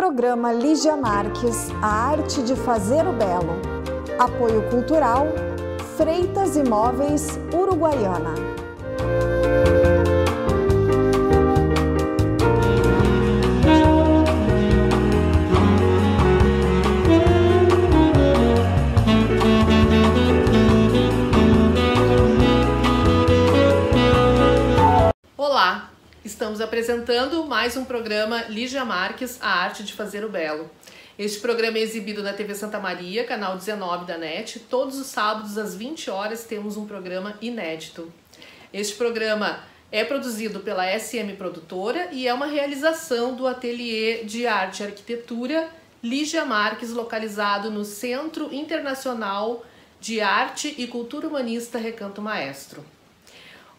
Programa Lígia Marques, a arte de fazer o belo. Apoio cultural, Freitas Imóveis, Uruguaiana. Olá, estamos apresentando mais um programa Lígia Marques, a arte de fazer o belo. Este programa é exibido na TV Santa Maria, canal 19 da NET. Todos os sábados às 20 horas temos um programa inédito. Este programa é produzido pela SM Produtora e é uma realização do Ateliê de Arte e Arquitetura Lígia Marques, localizado no Centro Internacional de Arte e Cultura Humanista Recanto Maestro.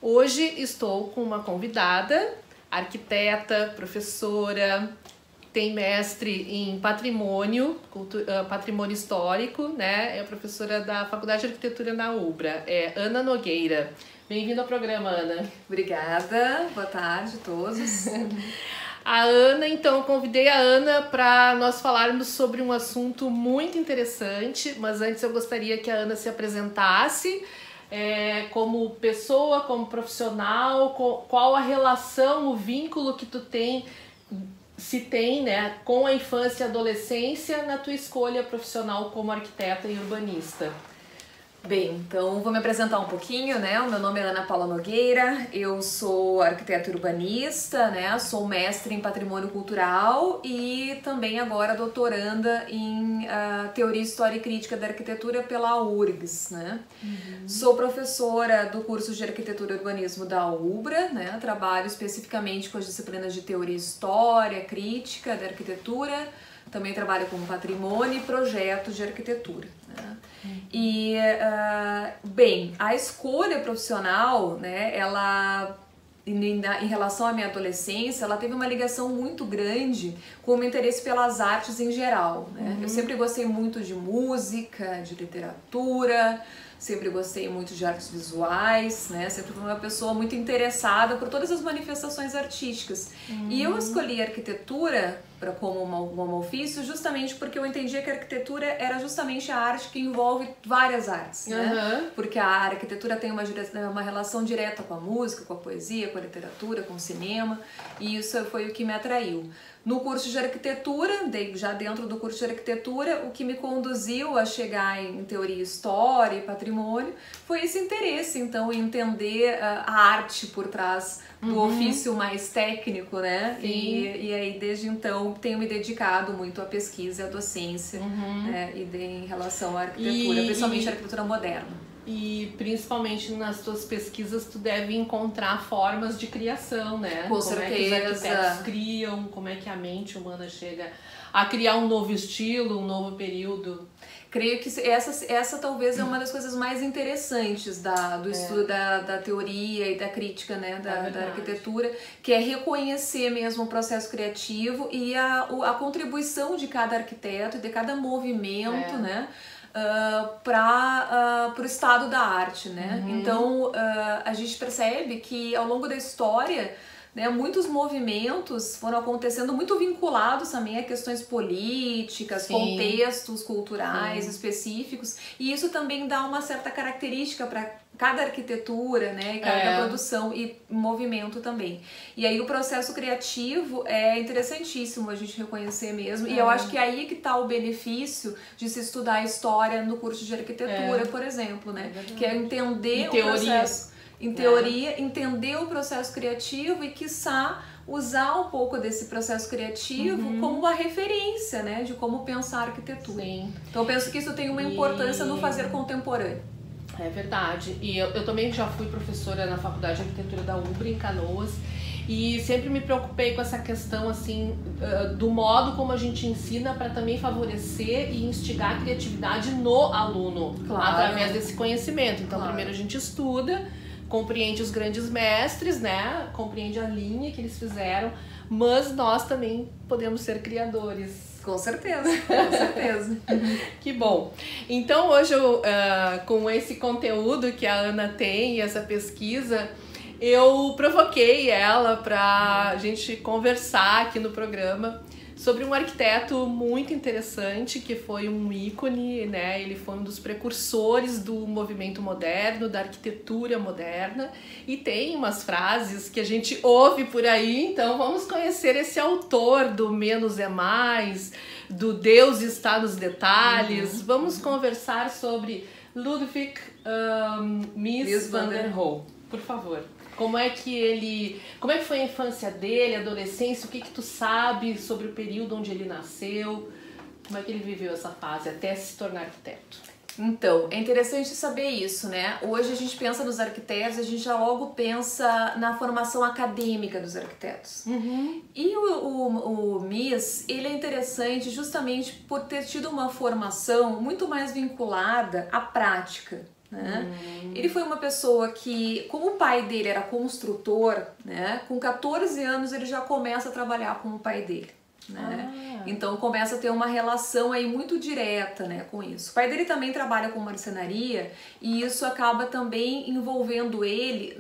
Hoje estou com uma convidada, arquiteta, professora, tem mestre em patrimônio histórico, né? É professora da Faculdade de Arquitetura na UBRA, é Ana Nogueira. Bem-vinda ao programa, Ana. Obrigada, boa tarde a todos. A Ana, então, eu convidei a Ana para nós falarmos sobre um assunto muito interessante, mas antes eu gostaria que a Ana se apresentasse como pessoa, como profissional, qual a relação, o vínculo que tu tem, se tem, né, com a infância e adolescência na tua escolha profissional como arquiteta e urbanista. Bem, então vou me apresentar um pouquinho, né? O meu nome é Ana Paula Nogueira, eu sou arquiteta urbanista, né? Sou mestre em patrimônio cultural e também agora doutoranda em teoria, história e crítica da arquitetura pela URGS, né? Sou professora do curso de arquitetura e urbanismo da UBRA, né? Trabalho especificamente com as disciplinas de teoria, história, crítica da arquitetura, também trabalho com patrimônio e projetos de arquitetura, né? E, bem, a escolha profissional, né, ela, em relação à minha adolescência, ela teve uma ligação muito grande com o meu interesse pelas artes em geral, né? Eu sempre gostei muito de música, de literatura, sempre gostei muito de artes visuais, né? Sempre fui uma pessoa muito interessada por todas as manifestações artísticas. E eu escolhi a arquitetura como um ofício justamente porque eu entendia que a arquitetura era justamente a arte que envolve várias artes, né? Porque a arquitetura tem uma relação direta com a música, com a poesia, com a literatura, com o cinema, e isso foi o que me atraiu. No curso de arquitetura, já dentro do curso de arquitetura, o que me conduziu a chegar em teoria, história e patrimônio foi esse interesse, então, em entender a arte por trás do ofício mais técnico, né? E aí, desde então, tenho me dedicado muito à pesquisa e à docência, né? Em relação à arquitetura, principalmente à arquitetura moderna. E principalmente nas tuas pesquisas tu deve encontrar formas de criação, né? Com certeza. Como é que os arquitetos criam, como é que a mente humana chega a criar um novo estilo, um novo período. Creio que essa talvez é uma das coisas mais interessantes do estudo da teoria e da crítica, né, da arquitetura, que é reconhecer mesmo o processo criativo e a contribuição de cada arquiteto e de cada movimento, né? Para o estado da arte, né? Então a gente percebe que ao longo da história, né, muitos movimentos foram acontecendo muito vinculados também a questões políticas, contextos culturais específicos, e isso também dá uma certa característica para cada arquitetura, né, cada produção e movimento também. E aí o processo criativo é interessantíssimo a gente reconhecer mesmo, e eu acho que aí que está o benefício de se estudar a história no curso de arquitetura, por exemplo, né, que é entender o processo. Em teoria, entender o processo criativo e, quiçá, usar um pouco desse processo criativo como uma referência, né, de como pensar a arquitetura. Então, eu penso que isso tem uma importância no fazer contemporâneo. É verdade. E eu também já fui professora na Faculdade de Arquitetura da UBRA, em Canoas, e sempre me preocupei com essa questão, assim, do modo como a gente ensina para também favorecer e instigar a criatividade no aluno, através desse conhecimento. Então, primeiro a gente estuda, compreende os grandes mestres, né? Compreende a linha que eles fizeram, mas nós também podemos ser criadores. Com certeza, com certeza. Que bom. Então hoje, com esse conteúdo que a Ana tem e essa pesquisa, eu provoquei ela para a gente conversar aqui no programa sobre um arquiteto muito interessante, que foi um ícone, né? Ele foi um dos precursores do movimento moderno, da arquitetura moderna, e tem umas frases que a gente ouve por aí, então vamos conhecer esse autor do Menos é Mais, do Deus está nos detalhes. Vamos conversar sobre Ludwig Mies van der Rohe, por favor. Como é que foi a infância dele, a adolescência, o que tu sabe sobre o período onde ele nasceu, como é que ele viveu essa fase até se tornar arquiteto? Então, é interessante saber isso, né? Hoje a gente pensa nos arquitetos, a gente já logo pensa na formação acadêmica dos arquitetos. E o Mies, ele é interessante justamente por ter tido uma formação muito mais vinculada à prática. Né? Ele foi uma pessoa que, como o pai dele era construtor, né? Com 14 anos ele já começa a trabalhar com o pai dele. Né? Então começa a ter uma relação aí muito direta, né, com isso. O pai dele também trabalha com marcenaria e isso acaba também envolvendo ele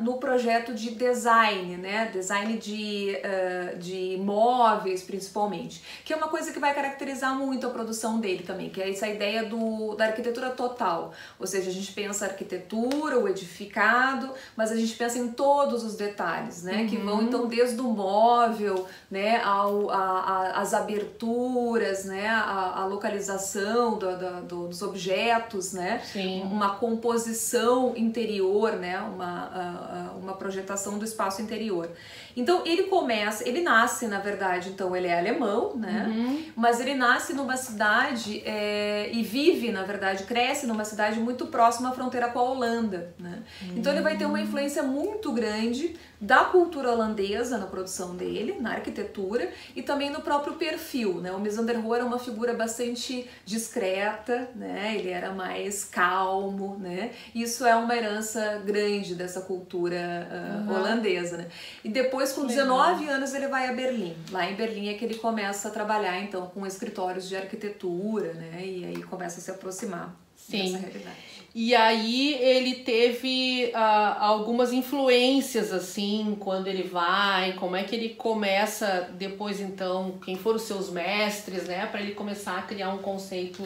no projeto de design, né, design de móveis principalmente, que é uma coisa que vai caracterizar muito a produção dele também, que é essa ideia da arquitetura total, ou seja, a gente pensa a arquitetura, o edificado, mas a gente pensa em todos os detalhes, né, que vão então desde o móvel, né, as aberturas, né, a localização dos objetos, né, uma composição interior, né, uma projetação do espaço interior. Então ele nasce, na verdade, então ele é alemão, né, mas ele nasce numa cidade e vive, na verdade, cresce numa cidade muito próxima à fronteira com a Holanda, né. Então ele vai ter uma influência muito grande da cultura holandesa na produção dele, na arquitetura e também no próprio perfil, né? O Mies van der Rohe era uma figura bastante discreta, né? Ele era mais calmo, né? Isso é uma herança grande dessa cultura holandesa, né? E depois, com 19 anos, ele vai a Berlim. Lá em Berlim é que ele começa a trabalhar, então, com escritórios de arquitetura, né? E aí começa a se aproximar dessa realidade. E aí ele teve algumas influências, assim, quando ele vai, como é que ele começa depois, então, quem foram os seus mestres, né, para ele começar a criar um conceito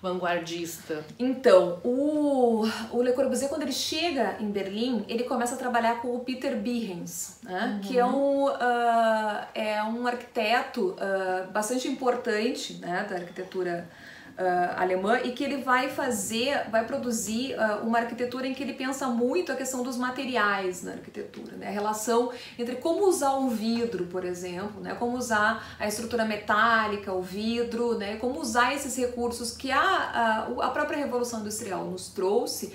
vanguardista? Então, o Le Corbusier, quando ele chega em Berlim, ele começa a trabalhar com o Peter Behrens, né, que é um arquiteto bastante importante, né, da arquitetura alemã, e que ele vai produzir uma arquitetura em que ele pensa muito a questão dos materiais na arquitetura, né? A relação entre como usar um vidro, por exemplo, né? Como usar a estrutura metálica, o vidro, né? Como usar esses recursos que a própria Revolução Industrial nos trouxe,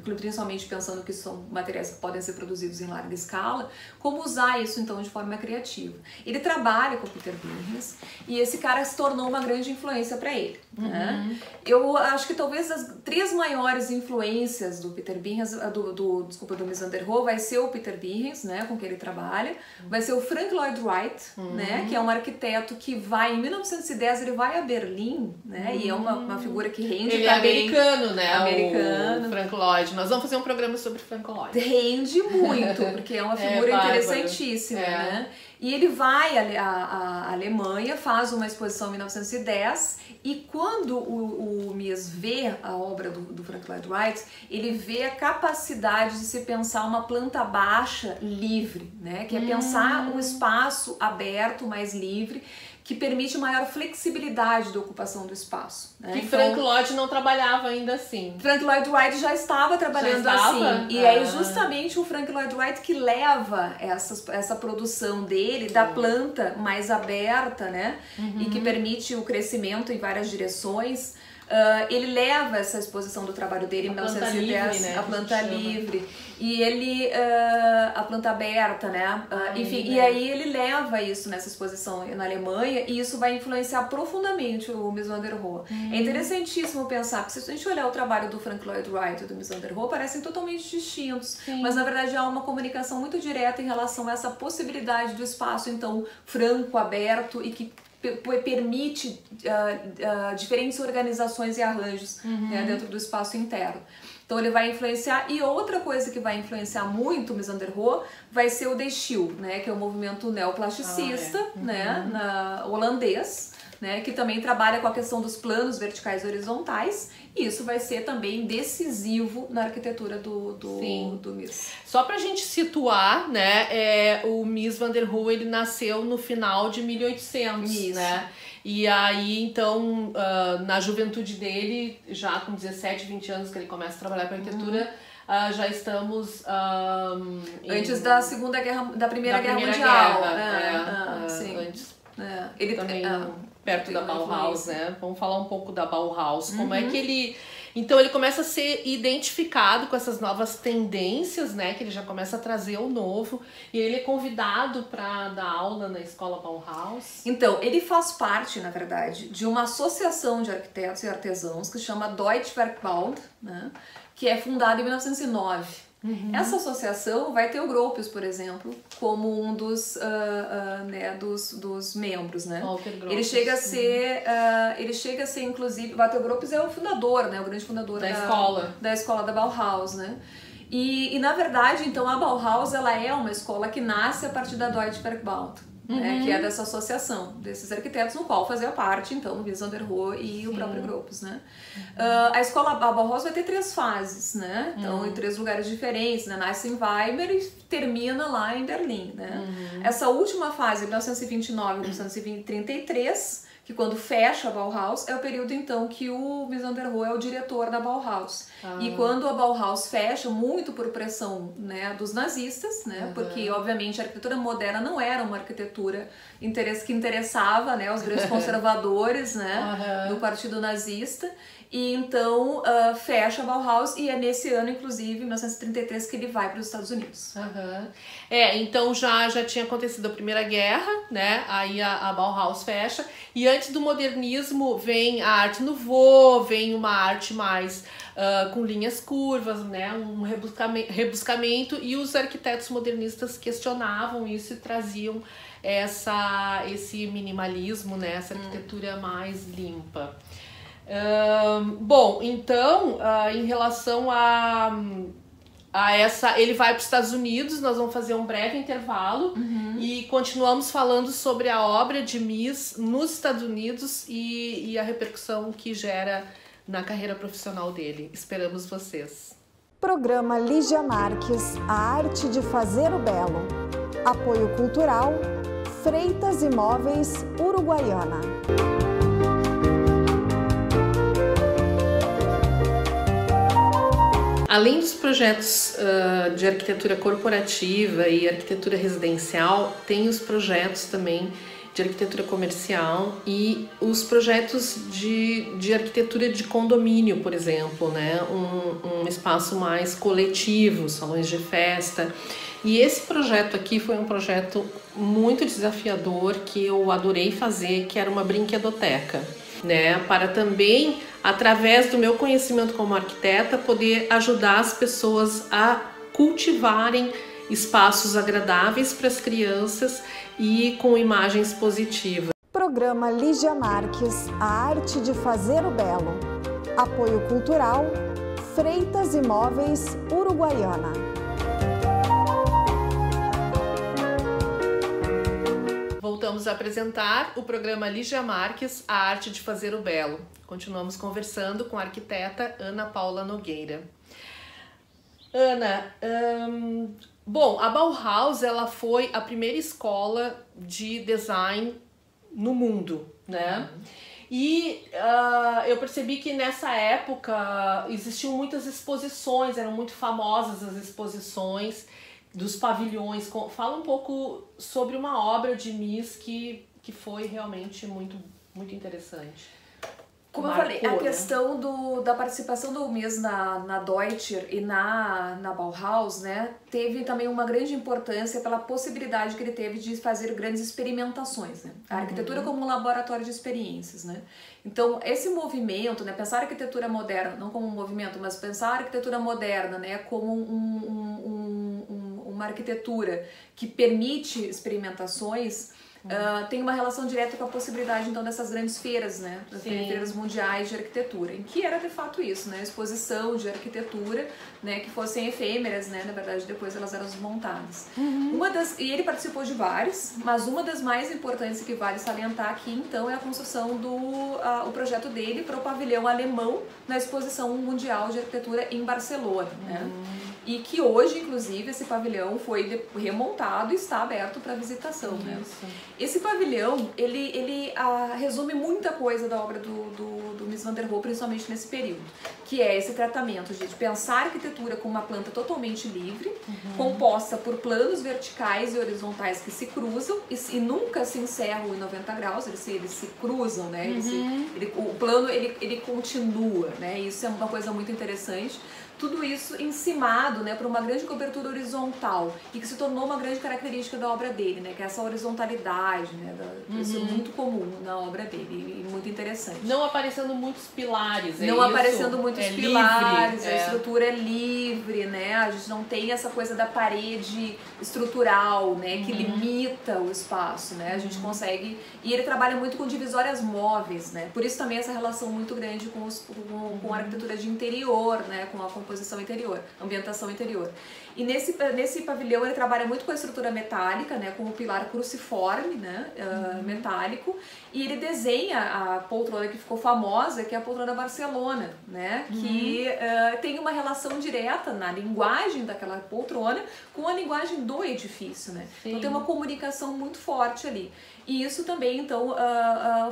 principalmente pensando que são materiais que podem ser produzidos em larga escala, como usar isso então de forma criativa. Ele trabalha com o Peter Behrens e esse cara se tornou uma grande influência para ele. Né? Eu acho que talvez as 3 maiores influências do Peter Behrens, do Mies van der Rohe, vai ser o Peter Behrens, né, com quem ele trabalha, vai ser o Frank Lloyd Wright, né, que é um arquiteto que em 1910 ele vai a Berlim, né, e é uma figura que rende ele também. É americano, né? Americano. O Frank Lloyd. Nós vamos fazer um programa sobre Frank Lloyd. Rende muito, porque é uma figura interessantíssima, né? E ele vai à Alemanha, faz uma exposição em 1910 e quando o Mies vê a obra do Frank Lloyd Wright, ele vê a capacidade de se pensar uma planta baixa livre, né? Que é pensar um espaço aberto, mais livre, que permite maior flexibilidade da ocupação do espaço. Né? Que então, Frank Lloyd não trabalhava ainda assim. Frank Lloyd Wright já estava trabalhando assim. E é justamente o Frank Lloyd Wright que leva essa produção dele, da planta mais aberta, né? E que permite o crescimento em várias direções. Ele leva essa exposição do trabalho dele em 1910, né? A planta livre. E ele, a planta aberta, né? Enfim, e aí ele leva isso nessa exposição na Alemanha e isso vai influenciar profundamente o Mies van der Rohe. É interessantíssimo pensar, porque se a gente olhar o trabalho do Frank Lloyd Wright e do Mies van der Rohe, parecem totalmente distintos, mas na verdade há uma comunicação muito direta em relação a essa possibilidade do espaço, então, franco, aberto e que permite diferentes organizações e arranjos, né, dentro do espaço interno. Então ele vai influenciar, e outra coisa que vai influenciar muito o Mies van der Rohe vai ser o De Stijl, né, que é o movimento neoplasticista, né, holandês, né, que também trabalha com a questão dos planos verticais e horizontais, e isso vai ser também decisivo na arquitetura do Mies. Só pra gente situar, né, o Mies van der Rohe, ele nasceu no final de 1800, isso, né? E aí, então, na juventude dele, já com 17, 20 anos que ele começa a trabalhar com arquitetura, já estamos antes da Primeira Guerra Mundial. Sim. Antes, ele também perto da Bauhaus, né? Vamos falar um pouco da Bauhaus. Como é que ele... Então ele começa a ser identificado com essas novas tendências, né? Que ele já começa a trazer o novo. E ele é convidado para dar aula na escola Bauhaus. Então, ele faz parte, na verdade, de uma associação de arquitetos e artesãos que se chama Deutsche Werkbund, né? Que é fundada em 1909. Essa associação vai ter o Gropius, por exemplo, como um dos membros, né? Ele chega a ser, inclusive, o Walter Gropius é o fundador, né? O grande fundador da escola da Bauhaus, né? E na verdade, então, a Bauhaus, ela é uma escola que nasce a partir da Deutsche Werkbund, né, que é dessa associação desses arquitetos, no qual fazia parte, então, o Mies van der Rohe e o próprio Gropius, né? A escola Bauhaus vai ter 3 fases, né? Então, em 3 lugares diferentes, né? Nasce em Weimar e termina lá em Berlim, né? Essa última fase, 1929 e 1933, que quando fecha a Bauhaus, é o período então que o Mies van der Rohe é o diretor da Bauhaus. E quando a Bauhaus fecha, muito por pressão, né, dos nazistas, né, porque obviamente a arquitetura moderna não era uma arquitetura que interessava, né, os grandes conservadores, né, do partido nazista. E então fecha a Bauhaus, e é nesse ano, inclusive, em 1933, que ele vai para os Estados Unidos. Então já tinha acontecido a Primeira Guerra, né? Aí a Bauhaus fecha, e antes do modernismo vem a Arte Nouveau, vem uma arte mais com linhas curvas, né? Um rebuscamento, e os arquitetos modernistas questionavam isso e traziam esse minimalismo, né? Essa arquitetura mais limpa. Bom, então, em relação a essa, ele vai para os Estados Unidos. Nós vamos fazer um breve intervalo e continuamos falando sobre a obra de Mies nos Estados Unidos e a repercussão que gera na carreira profissional dele. Esperamos vocês. Programa Lígia Marques, a arte de fazer o belo. Apoio cultural, Freitas Imóveis, Uruguaiana. Além dos projetos de arquitetura corporativa e arquitetura residencial, tem os projetos também de arquitetura comercial e os projetos de arquitetura de condomínio, por exemplo, né? Um espaço mais coletivo, salões de festa. E esse projeto aqui foi um projeto muito desafiador que eu adorei fazer, que era uma brinquedoteca, né? Para também, através do meu conhecimento como arquiteta, poder ajudar as pessoas a cultivarem espaços agradáveis para as crianças e com imagens positivas. Programa Lígia Marques, a arte de fazer o belo. Apoio cultural, Freitas Imóveis, Uruguaiana. Voltamos a apresentar o programa Lígia Marques, a arte de fazer o belo. Continuamos conversando com a arquiteta Ana Paula Nogueira. Ana, bom, a Bauhaus, ela foi a primeira escola de design no mundo, né? E eu percebi que nessa época existiam muitas exposições, eram muito famosas as exposições dos pavilhões. Fala um pouco sobre uma obra de Mies que foi realmente muito interessante. Como eu falei, a questão da participação do Mies na Deutsche e na Bauhaus, né, teve também uma grande importância pela possibilidade que ele teve de fazer grandes experimentações, né? A arquitetura como um laboratório de experiências, né? Então, esse movimento, né, pensar a arquitetura moderna, não como um movimento, mas pensar a arquitetura moderna, né, como uma arquitetura que permite experimentações, tem uma relação direta com a possibilidade, então, dessas grandes feiras, né? Das feiras mundiais de arquitetura, em que era de fato isso, né? Exposição de arquitetura, né? Que fossem efêmeras, né? Na verdade, depois elas eram desmontadas. E ele participou de várias, mas uma das mais importantes que vale salientar aqui, então, é a construção o projeto dele para o pavilhão alemão na Exposição Mundial de Arquitetura em Barcelona, né? E que hoje, inclusive, esse pavilhão foi remontado e está aberto para visitação, né? Esse pavilhão, ele resume muita coisa da obra do Mies van der Rohe, principalmente nesse período, que é esse tratamento de pensar a arquitetura como uma planta totalmente livre, composta por planos verticais e horizontais que se cruzam e nunca se encerram em 90 graus, eles se cruzam, né? O plano, ele continua, né? Isso é uma coisa muito interessante. Tudo isso encimado, né, por uma grande cobertura horizontal e que se tornou uma grande característica da obra dele, né, que é essa horizontalidade, né, isso é muito comum na obra dele e muito interessante. Não aparecendo muitos pilares, Não aparecendo muitos pilares, livre, a estrutura é livre, né, a gente não tem essa coisa da parede estrutural, né, que limita o espaço, né, a gente consegue, e ele trabalha muito com divisórias móveis, né, por isso também essa relação muito grande com a arquitetura de interior, né, com a composição interior, ambientação interior. E nesse pavilhão ele trabalha muito com a estrutura metálica, né, com o pilar cruciforme, né, metálico, e ele desenha a poltrona que ficou famosa, que é a poltrona Barcelona, né, que tem uma relação direta na linguagem daquela poltrona com a linguagem do edifício, né. Então tem uma comunicação muito forte ali. E isso também, então,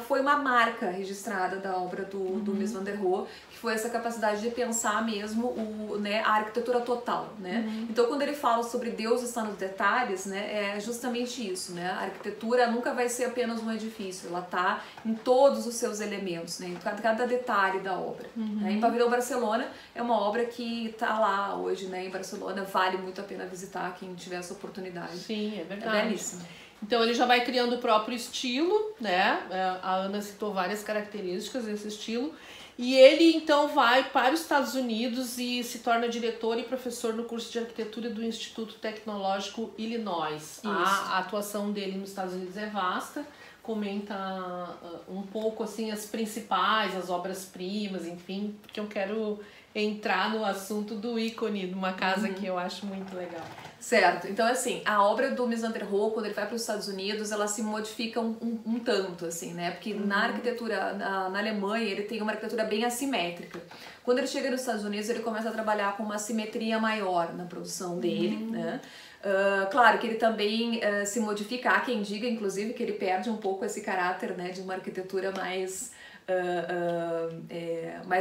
foi uma marca registrada da obra do Mies van der Rohe, que foi essa capacidade de pensar mesmo né, a arquitetura total, né? Então, quando ele fala sobre Deus está nos detalhes, né, é justamente isso, né? A arquitetura nunca vai ser apenas um edifício, ela está em todos os seus elementos, né? Em cada detalhe da obra. Né? Em Pavilhão Barcelona é uma obra que está lá hoje, né? Em Barcelona, vale muito a pena visitar quem tiver essa oportunidade. Sim, é verdade. É belíssimo. Então ele já vai criando o próprio estilo, né? A Ana citou várias características desse estilo. E ele então vai para os Estados Unidos e se torna diretor e professor no curso de arquitetura do Instituto Tecnológico Illinois. A atuação dele nos Estados Unidos é vasta. Comenta um pouco assim as principais, as obras-primas, enfim, porque eu quero entrar no assunto do ícone de uma casa que eu acho muito legal. Certo, então assim, a obra do Mies van der Rohe, quando ele vai para os Estados Unidos, ela se modifica um tanto, assim, né? Porque na arquitetura, na Alemanha, ele tem uma arquitetura bem assimétrica. Quando ele chega nos Estados Unidos, ele começa a trabalhar com uma simetria maior na produção dele, né? Claro que ele também se modifica, há quem diga, inclusive, que ele perde um pouco esse caráter, né, de uma arquitetura mais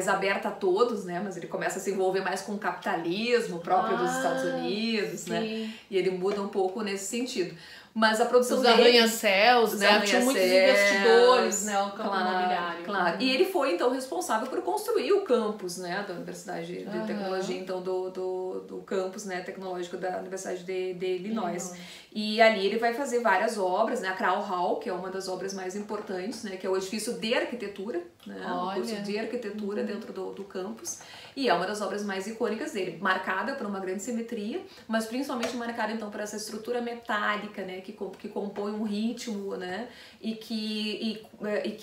aberta a todos, né? Mas ele começa a se envolver mais com o capitalismo próprio dos Estados Unidos, né? E ele muda um pouco nesse sentido. Mas a produção os dele... arranha-céus, né? Tinha muitos investidores, né? O campo imobiliário. Claro. E ele foi, então, responsável por construir o campus, né? Da Universidade de Tecnologia, então, do campus, né? Tecnológico da Universidade de Illinois. E ali ele vai fazer várias obras, né? A Crown Hall, que é uma das obras mais importantes, né? Que é o edifício de arquitetura, né? O curso de arquitetura dentro do campus. E é uma das obras mais icônicas dele, marcada por uma grande simetria, mas principalmente marcada então por essa estrutura metálica, né, que compõe um ritmo, né, e que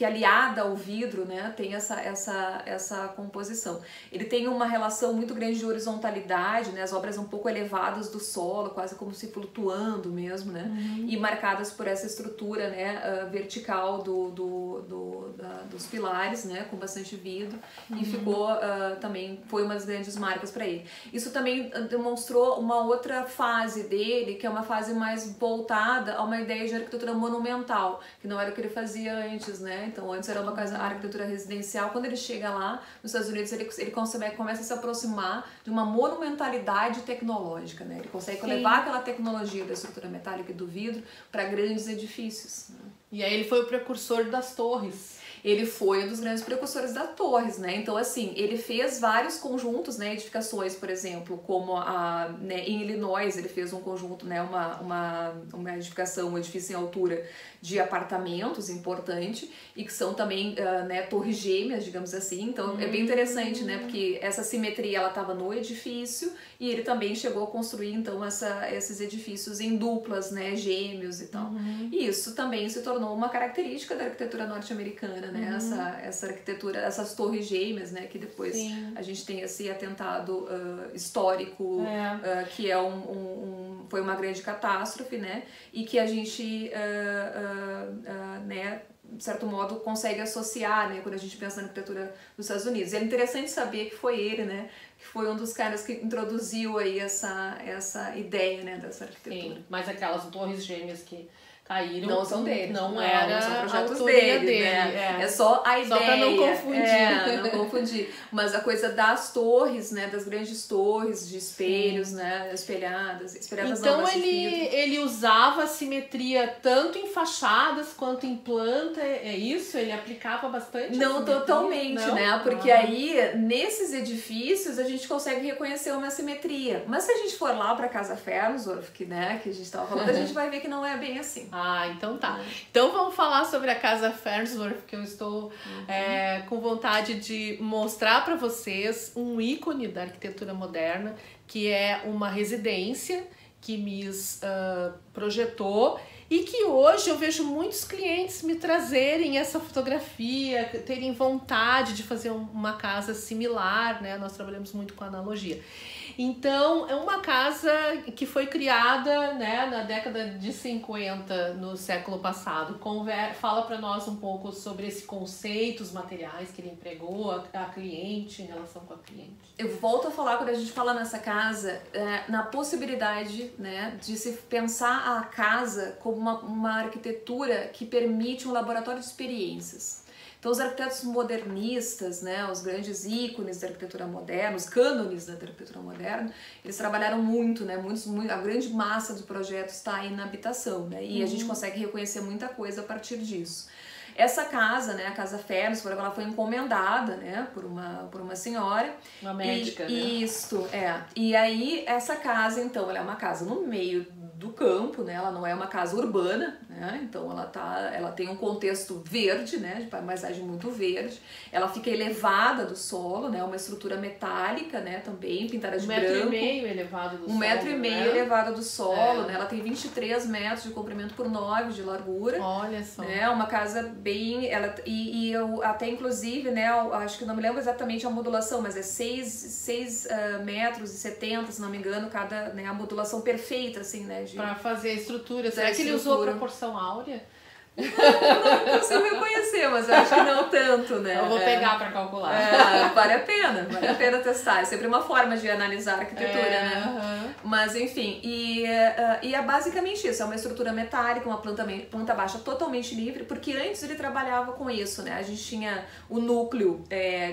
aliada ao vidro, né, tem essa composição. Ele tem uma relação muito grande de horizontalidade, né, as obras um pouco elevadas do solo, quase como se flutuando mesmo, né, e marcadas por essa estrutura, né, vertical dos pilares, né, com bastante vidro, e ficou também foi uma das grandes marcas para ele. Isso também demonstrou uma outra fase dele, que é uma fase mais voltada a uma ideia de arquitetura monumental, que não era o que ele fazia antes, né? Então antes era uma coisa, a arquitetura residencial. Quando ele chega lá nos Estados Unidos, ele começa a se aproximar de uma monumentalidade tecnológica, né? Ele consegue levar aquela tecnologia da estrutura metálica e do vidro para grandes edifícios, né? E aí ele foi o precursor das torres. ele foi um dos grandes precursores das torres, né? Então, assim, ele fez vários conjuntos, né, edificações, por exemplo, como né, em Illinois, ele fez um conjunto, né, uma edificação, um edifício em altura de apartamentos importante, e que são também, né, torres gêmeas, digamos assim. Então, é bem interessante, né, porque essa simetria, ela estava no edifício, e ele também chegou a construir, então, esses edifícios em duplas, né, gêmeos e tal. E isso também se tornou uma característica da arquitetura norte-americana, né, essa arquitetura, essas torres gêmeas, né, que depois a gente tem esse atentado histórico, que é foi uma grande catástrofe, né, e que a gente, né, de certo modo, consegue associar, né, quando a gente pensa na arquitetura dos Estados Unidos. E é interessante saber que foi ele, né, que foi um dos caras que introduziu aí essa ideia, né, dessa arquitetura. Sim, mas aquelas torres gêmeas que caíram não são dele, não era são projetos a autoria dele, né? É só a ideia, só pra não confundir, não confundir. Mas a coisa das torres, né, das grandes torres de espelhos, né, espelhadas então ele usava a simetria tanto em fachadas quanto em planta, é isso? Ele aplicava bastante? Não totalmente, não? Né? Porque aí nesses edifícios a gente consegue reconhecer uma simetria. Mas se a gente for lá para Casa Fernsdorf, que a gente estava falando, a gente vai ver que não é bem assim. Ah, então tá. Então vamos falar sobre a Casa Fernsdorf, que eu estou com vontade de mostrar para vocês um ícone da arquitetura moderna, que é uma residência que Mies projetou e que hoje eu vejo muitos clientes me trazerem essa fotografia, terem vontade de fazer uma casa similar, né? Nós trabalhamos muito com analogia. Então, é uma casa que foi criada, né, na década de 50, no século passado. Fala para nós um pouco sobre esse conceito, os materiais que ele empregou, a cliente, em relação com a cliente. Eu volto a falar, quando a gente fala nessa casa, na possibilidade, né, de se pensar a casa como uma arquitetura que permite um laboratório de experiências. Então, os arquitetos modernistas, né, os grandes ícones da arquitetura moderna, os cânones da arquitetura moderna, eles trabalharam muito, né, a grande massa dos projetos está aí na habitação, né, e a gente consegue reconhecer muita coisa a partir disso. Essa casa, né, a Casa Fernsdorf, ela foi encomendada, né, por uma senhora. Uma médica, né? Isso, E aí, essa casa, então, ela é uma casa no meio do campo, né? Ela não é uma casa urbana, né? Então ela tem um contexto verde, né? De paisagem muito verde. Ela fica elevada do solo, né? Uma estrutura metálica, né? Também pintada de branco. 1,5 metro elevado do solo. 1,5 metro elevado do solo, né? Ela tem 23 metros de comprimento por 9 de largura. Olha só. Né? Uma casa bem... E eu até, inclusive, né? Acho que não me lembro exatamente a modulação, mas é 6 metros e 70, se não me engano, né? A modulação perfeita, assim, né? Para fazer a estrutura. Será que ele usou a proporção áurea? Não consigo reconhecer, mas eu acho que não tanto, né? Eu vou pegar para calcular. Vale a pena testar. É sempre uma forma de analisar a arquitetura, né? Mas enfim, e é basicamente isso, é uma estrutura metálica, uma planta baixa totalmente livre, porque antes ele trabalhava com isso, né? A gente tinha o núcleo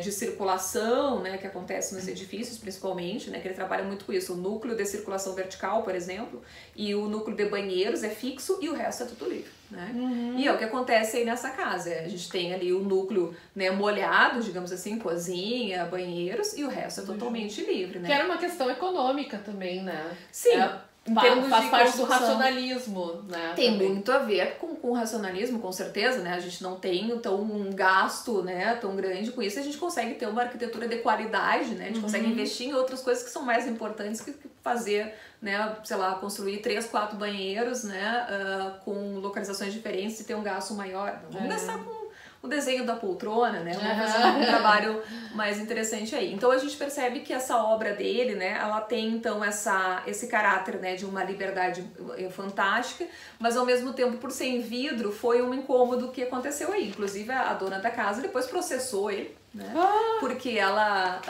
de circulação, né, que acontece nos edifícios principalmente, né, que ele trabalha muito com isso, o núcleo de circulação vertical, por exemplo, e o núcleo de banheiros é fixo e o resto é tudo livre, né? E é o que acontece aí nessa casa, a gente tem ali o núcleo, né, molhado, digamos assim, cozinha, banheiros, e o resto é totalmente livre, né? Que era uma questão econômica também, né? Sim. Faz parte do racionalismo, né? Tem muito a ver com o racionalismo, com certeza, né? A gente não tem então um gasto, né, tão grande com isso, a gente consegue ter uma arquitetura de qualidade, né? A gente consegue investir em outras coisas que são mais importantes que fazer, né, sei lá, construir 3, 4 banheiros, né, com localizações diferentes e ter um gasto maior. Vamos gastar com o desenho da poltrona, né? Vamos fazer um trabalho mais interessante aí. Então a gente percebe que essa obra dele, né, ela tem então esse caráter, né, de uma liberdade fantástica, mas ao mesmo tempo, por ser em vidro, foi um incômodo que aconteceu aí. Inclusive a dona da casa depois processou ele, né? Porque ela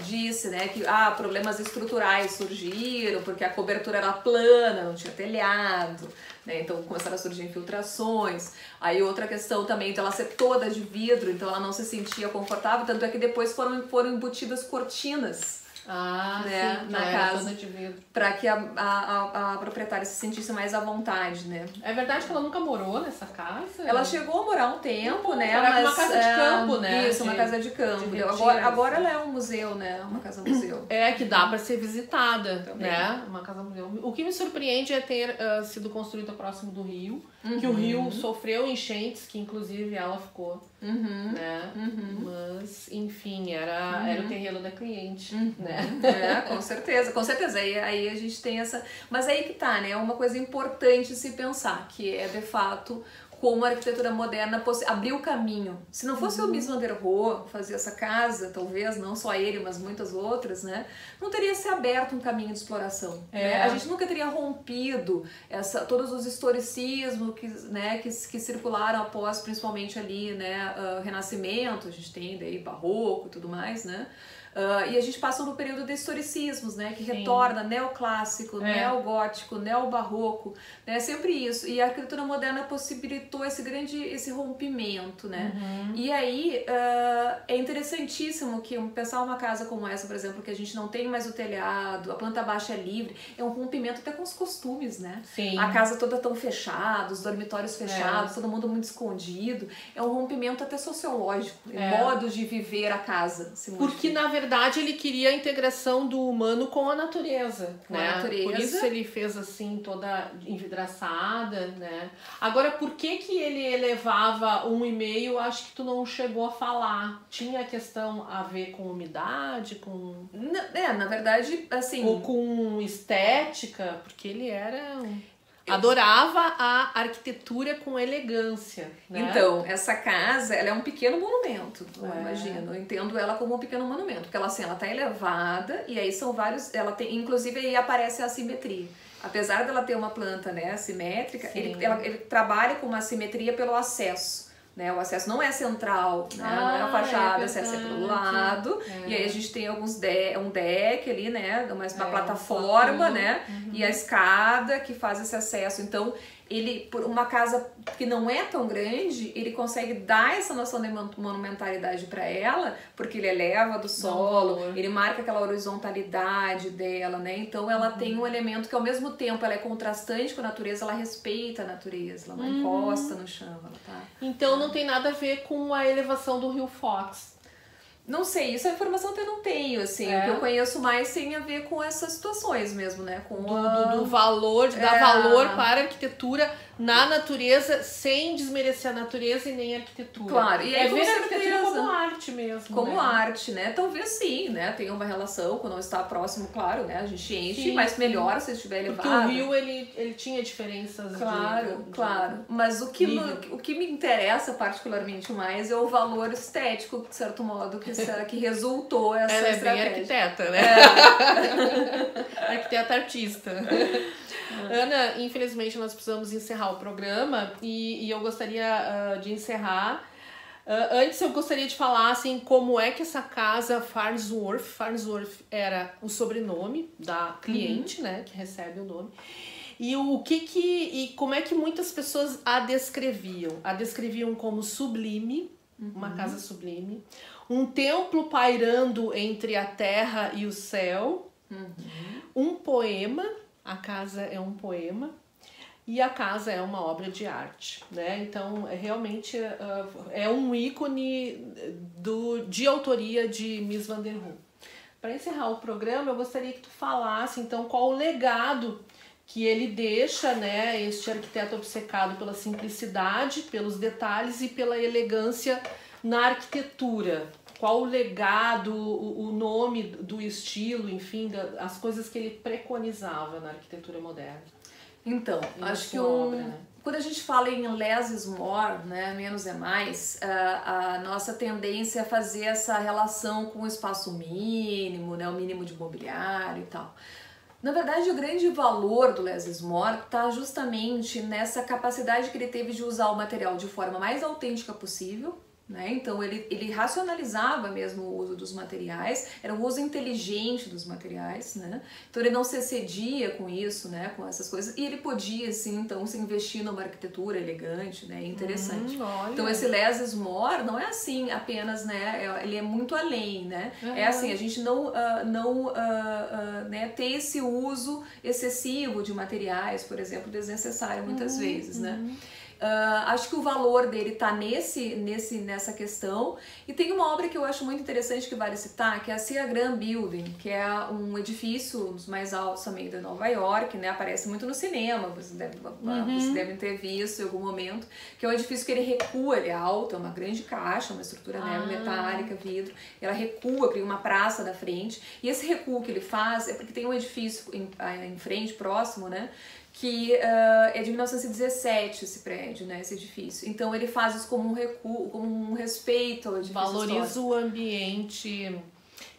disse, né, que problemas estruturais surgiram, porque a cobertura era plana, não tinha telhado, né? Então começaram a surgir infiltrações. Aí outra questão também de ela ser toda de vidro, então ela não se sentia confortável, tanto é que depois foram embutidas cortinas né, sim, na casa, para que a proprietária se sentisse mais à vontade, né? É verdade que ela nunca morou nessa casa? Ela chegou a morar um tempo, né? Mas uma casa de campo, né? Isso, uma casa de campo. Agora ela é um museu, né? Uma casa museu. É, que dá para ser visitada, também, né? Uma casa museu. O que me surpreende é ter sido construída próximo do rio, que o rio sofreu enchentes, que inclusive ela ficou, né? Mas, enfim, era o terreno da cliente, né? É, com certeza, com certeza. Aí a gente tem essa... Mas aí que tá, né? É uma coisa importante se pensar, que é, de fato, como a arquitetura moderna abriu o caminho. Se não fosse o Mies van der Rohe fazer essa casa, talvez, não só ele, mas muitas outras, né? Não teria se aberto um caminho de exploração. Né? A gente nunca teria rompido todos os historicismos que circularam após, principalmente ali, né? Renascimento, a gente tem daí barroco e tudo mais, né? E a gente passa no período de historicismos, né? Que retorna neoclássico, neogótico, neobarroco, né? Sempre isso. E a arquitetura moderna possibilitou esse rompimento, né? E aí é interessantíssimo que pensar uma casa como essa, por exemplo, que a gente não tem mais o telhado, a planta baixa é livre, é um rompimento até com os costumes, né? Sim. A casa toda tão fechada, os dormitórios fechados, todo mundo muito escondido. É um rompimento até sociológico, modos de viver a casa. Porque, na verdade, ele queria a integração do humano com a natureza, né? A natureza. Por isso ele fez assim, toda envidraçada, né? Agora, por que ele elevava 1,5? Acho que tu não chegou a falar. Tinha questão a ver com umidade, com... na verdade, assim... Ou com estética, porque ele era... Adorava a arquitetura com elegância, né? Então, essa casa, ela é um pequeno monumento, eu imagino. Eu entendo ela como um pequeno monumento, porque ela tá elevada e aí são vários... Ela tem, inclusive, aí aparece a assimetria. Apesar dela ter uma planta, né, assimétrica, ele trabalha com uma assimetria pelo acesso. Né? O acesso não é central, né? Não é a fachada, o acesso é pelo lado. E aí a gente tem um deck ali, né? Uma plataforma, né? E a escada que faz esse acesso. Então, por uma casa que não é tão grande, ele consegue dar essa noção de monumentalidade para ela, porque ele eleva do solo, ele marca aquela horizontalidade dela, né? Então ela tem um elemento que ao mesmo tempo ela é contrastante com a natureza, ela respeita a natureza, ela não encosta no chão, Então não tem nada a ver com a elevação do Rio Fox. Não sei, isso é informação que eu não tenho, assim. O que eu conheço mais tem a ver com essas situações mesmo, né? Com do valor, de dar valor para a arquitetura na natureza, sem desmerecer a natureza e nem a arquitetura. Claro, e aí, ver a arquitetura como arte mesmo. Como arte, né? Talvez sim, né? Tem uma relação, quando não está próximo, claro, né? A gente enche, mas melhor se estiver elevado. Porque o rio, ele tinha diferenças. Claro. Mas o que me interessa particularmente mais é o valor estético, de certo modo, que resultou essa Ela é estratégia. bem arquiteta, né? Arquiteta artista. Ana, infelizmente nós precisamos encerrar o programa e eu gostaria de encerrar. Antes eu gostaria de falar assim, como é que essa casa Farnsworth era o sobrenome da cliente, né, que recebe o nome. E como é que muitas pessoas a descreviam? A descreviam como sublime, uma casa sublime, um templo pairando entre a terra e o céu, um poema. A casa é um poema e a casa é uma obra de arte, né? Então, realmente é um ícone de autoria de Mies van der Rohe. Para encerrar o programa, eu gostaria que tu falasse, então, qual o legado que ele deixa, né? Este arquiteto obcecado pela simplicidade, pelos detalhes e pela elegância na arquitetura. Qual o legado, o nome do estilo, enfim, as coisas que ele preconizava na arquitetura moderna. Então, acho que obra, né? Quando a gente fala em less is more, né, menos é mais, a nossa tendência é fazer essa relação com o espaço mínimo, né, o mínimo de mobiliário e tal. Na verdade, o grande valor do less is more está justamente nessa capacidade que ele teve de usar o material de forma mais autêntica possível, né? Então ele racionalizava mesmo o uso dos materiais, era o uso inteligente dos materiais, né? Então ele não se excedia com isso, né? Com essas coisas, e ele podia assim então se investir numa arquitetura elegante, né? Interessante. Então esse less is more não é assim apenas, né? Ele é muito além, né? É assim, a gente não né, ter esse uso excessivo de materiais, por exemplo, desnecessário muitas vezes, né? Acho que o valor dele está nessa questão. E tem uma obra que eu acho muito interessante que vale citar, que é a Sea Grand Building, que é um edifício dos mais altos também de Nova York, né? Aparece muito no cinema, vocês devem ter visto em algum momento, que é um edifício que ele recua, ele é alto, é uma grande caixa, uma estrutura metálica, vidro, ela recua, cria uma praça da frente, e esse recuo que ele faz é porque tem um edifício em frente, próximo, né? Que é de 1917 esse prédio, né, esse edifício. Então ele faz isso como um recuo, como um respeito ao edifício valoriza histórico. O ambiente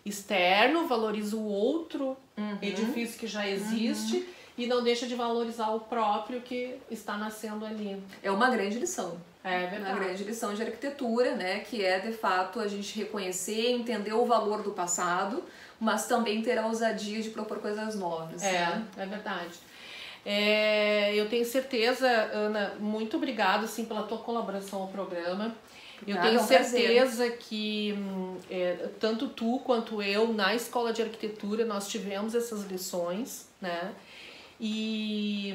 externo, valoriza o outro edifício que já existe e não deixa de valorizar o próprio que está nascendo ali. É uma grande lição. É verdade. Uma grande lição de arquitetura, né, que é de fato a gente reconhecer, entender o valor do passado, mas também ter a ousadia de propor coisas novas. Né? É verdade. Eu tenho certeza, Ana, muito obrigada assim, pela tua colaboração ao programa. Eu tenho certeza que tanto tu quanto eu, na Escola de Arquitetura, nós tivemos essas lições, né? E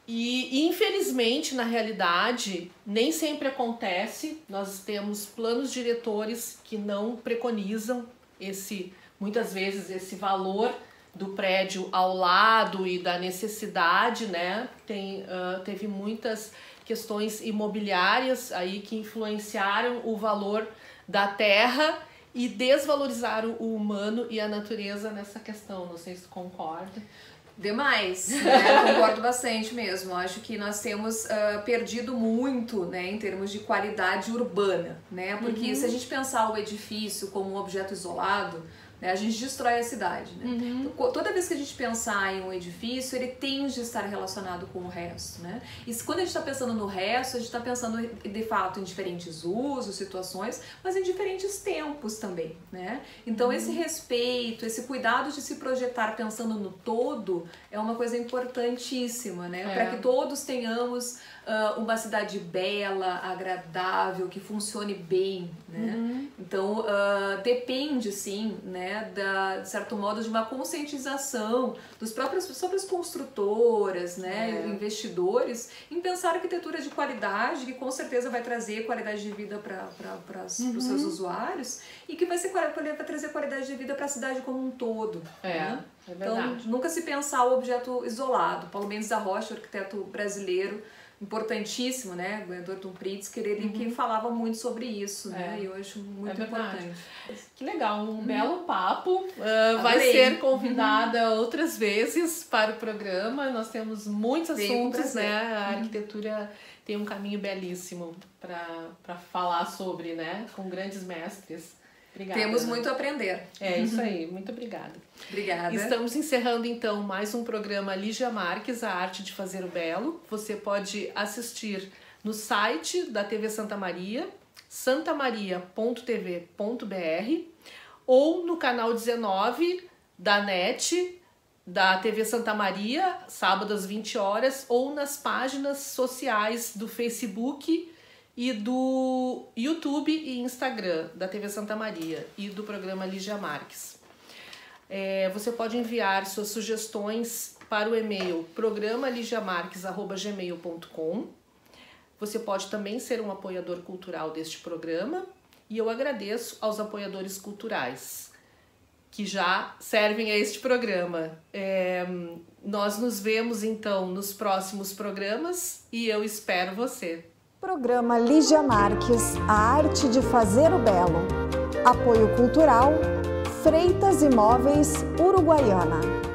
infelizmente, na realidade, nem sempre acontece. Nós temos planos diretores que não preconizam muitas vezes esse valor do prédio ao lado e da necessidade, né? Teve muitas questões imobiliárias aí que influenciaram o valor da terra e desvalorizaram o humano e a natureza nessa questão. Não sei se tu concorda. Demais, né? Eu concordo bastante mesmo. Acho que nós temos perdido muito, né, em termos de qualidade urbana, né? Porque se a gente pensar o edifício como um objeto isolado, né, a gente destrói a cidade, né? Então, toda vez que a gente pensar em um edifício, ele tem de estar relacionado com o resto, né? E quando a gente está pensando no resto, a gente está pensando de fato em diferentes usos, situações, mas em diferentes tempos também, né? Então esse respeito, esse cuidado de se projetar pensando no todo é uma coisa importantíssima, né? Para que todos tenhamos uma cidade bela, agradável, que funcione bem, né? Então depende sim, né, de certo modo de uma conscientização dos próprias construtoras, né, investidores, em pensar arquitetura de qualidade, que com certeza vai trazer qualidade de vida para os seus usuários e que vai trazer qualidade de vida para a cidade como um todo. Né? É verdade. Então nunca se pensar o objeto isolado. Paulo Mendes da Rocha, o arquiteto brasileiro, importantíssimo, né, ganhador do Pritzker, ele que falava muito sobre isso, né, e eu acho muito importante. Que legal, um belo papo, vai ser convidada outras vezes para o programa, nós temos muitos assuntos, né, a arquitetura tem um caminho belíssimo para falar sobre, né, com grandes mestres. Obrigada. Temos muito a aprender. É isso aí, muito obrigada. Obrigada. Estamos encerrando então mais um programa Lígia Marques, a arte de fazer o belo. Você pode assistir no site da TV Santa Maria, santamaria.tv.br, ou no canal 19 da NET, da TV Santa Maria, sábado às 20 horas, ou nas páginas sociais do Facebook e do YouTube e Instagram da TV Santa Maria e do programa Lígia Marques. Você pode enviar suas sugestões para o e-mail programaligiamarques@gmail.com. Você pode também ser um apoiador cultural deste programa e eu agradeço aos apoiadores culturais que já servem a este programa. Nós nos vemos então nos próximos programas e eu espero você. Programa Lígia Marques, a arte de fazer o belo. Apoio cultural, Freitas Imóveis, Uruguaiana.